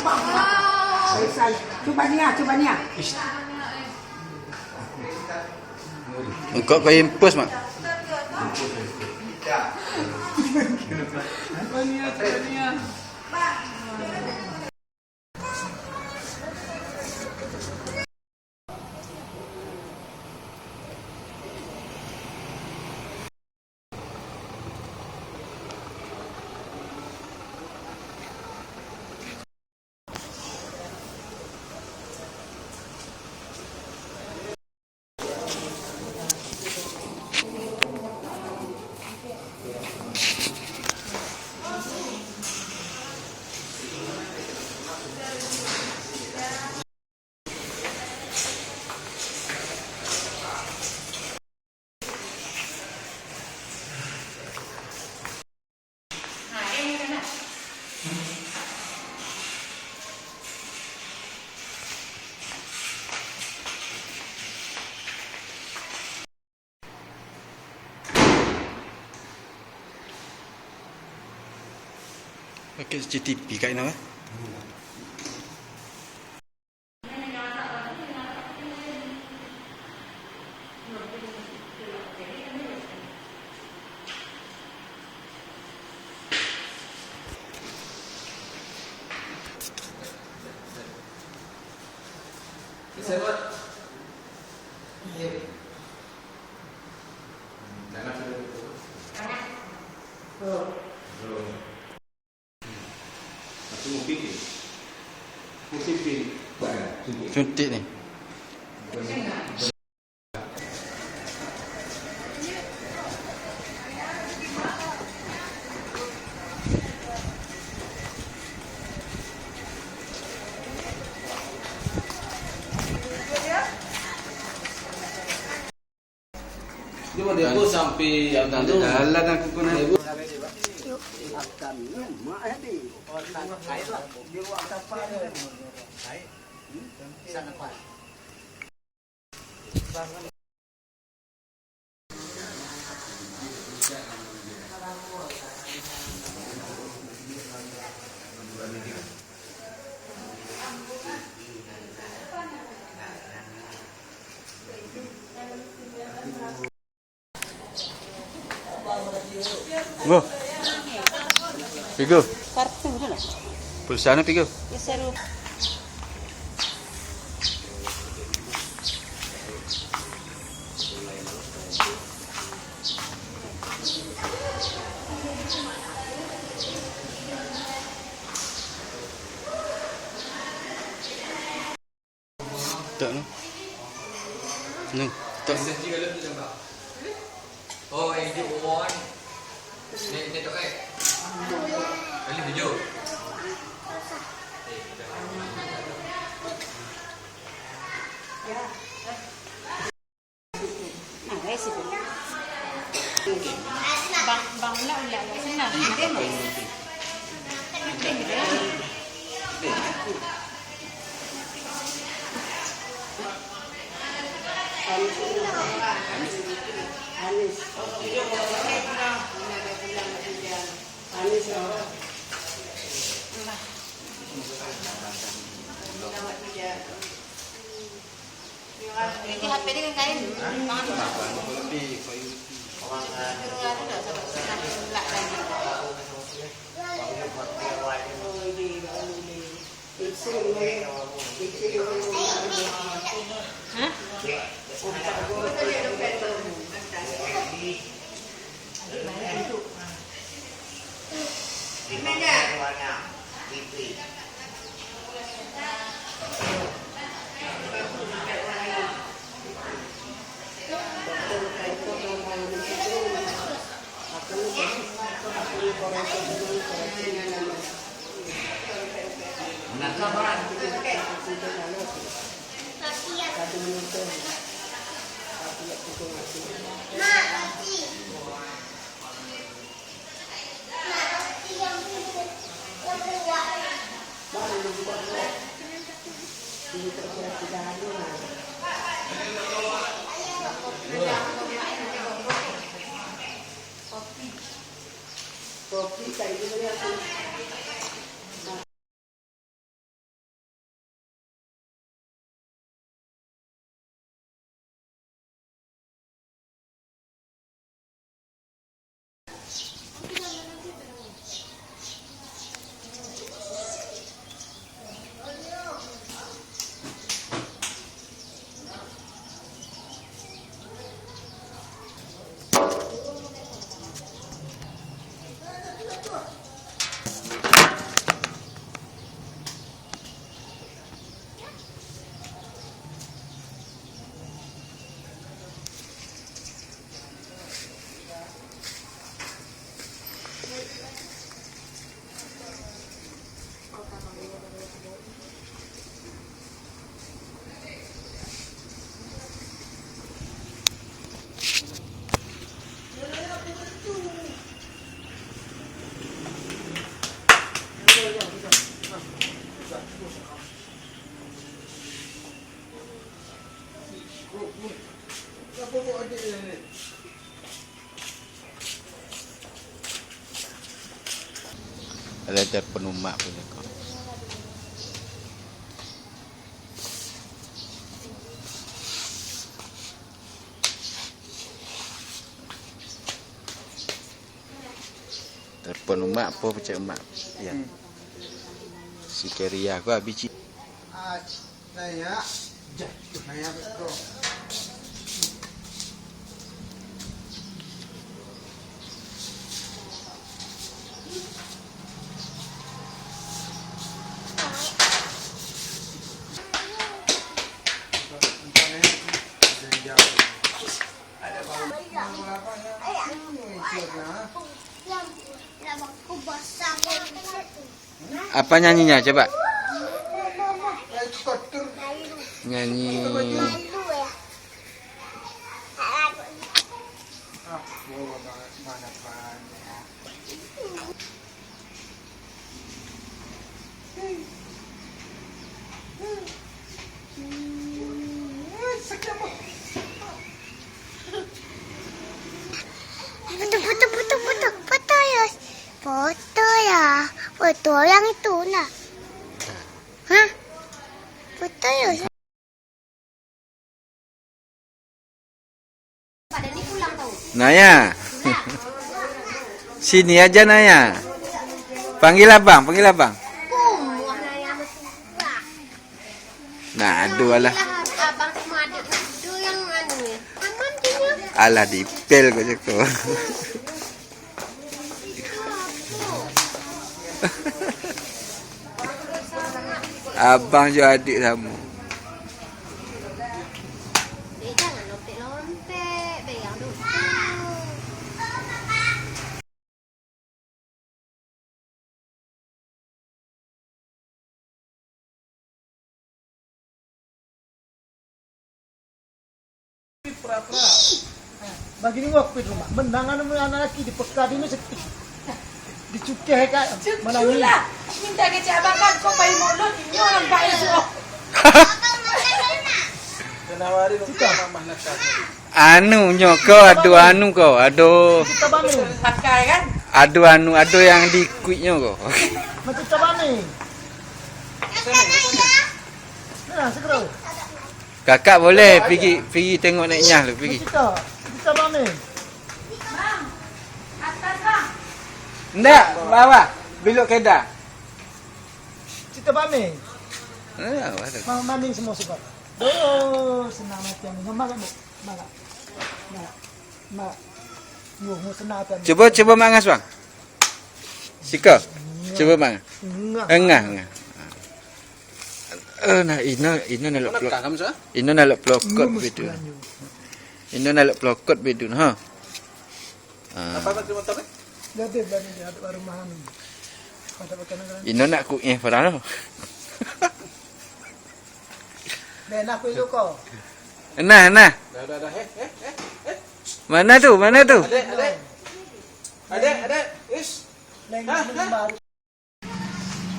Faisal, cuba ni ah, cuba ni ah. Engkau kau impus mak. Pakai CCTV kat mana? Sebut. Ya. Jangan sudah itu. Oh. Satu mungkin ni. Mungkin ni. Suntik ni. Dia dia tu sampai yang tu. Jalan aku kena. Akan mak ni. Dia buat kapal dia. Sana kuat. Go. Pigo. Kartu je lah. Pulsa na pigo. Ya seru. Tak no. No. Tak. Oh, ini dia bawa ni. Ni tok eh. Kali video. Nah, guys itu. Bang ulang senang. Anis. Anis. Jadi HP dia kan kain. Tangan tu. Lebih kayu. Orang tu dah sampai senang gelak lagi. Hah? Kopi kayak gini aku Ada telefon umat punya kau. Telefon umat apa macam umat. Ya. Si Keria aku habis cik. Naya. Naya betul. Apa nyanyinya coba? Nyanyi. Foto ya. Foto yang itu lah. Hah? Foto ya. Pada ni pulang tau. Naya. Sini aja Naya. Panggil abang, panggil abang. Warna yang berubah. Nah, aduh alah. Abang sama adik itu yang anu ya. Aman dia. Alah dipel kau cakap. Abang je adik sama. Jangan lompek-lompek. Bayang dulu. Bagi ni waktu rumah. Menangan anak lelaki di pekat ini sepi. Dicukeh kan. Menangis. Minta ke cik abang kan kau pakai mulut ini orang baik semua. Kenawari kita mama nak. Anu kau adu anu kau. Adu Kita bani. Pakai kan? adu yang di kuitnya kau. Macam kita bani. Nah, segera. Kakak boleh pergi tengok naik nyah lu pergi. Kita bani. Ndak, bawah. Belok kedah. Kita bani. Ada. Mau mandi semua sebab. Oh, senang hati yang ini. Mak. Mau senang hati. Cuba mangas bang. Sika. Cuba bang. Engah. Nah, ino nak plok. Ino nak plokot begitu. Ino nak plokot begitu, ha. Apa macam apa? Jadi ada rumahan. Pada makanan. Ino nak kuih pada no. Ben aku itu kau. Nah. Dah. Mana tu? Ada. Ish. Lain baru.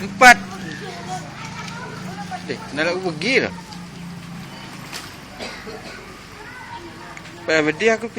4. Nak pergi lah. Pada dia aku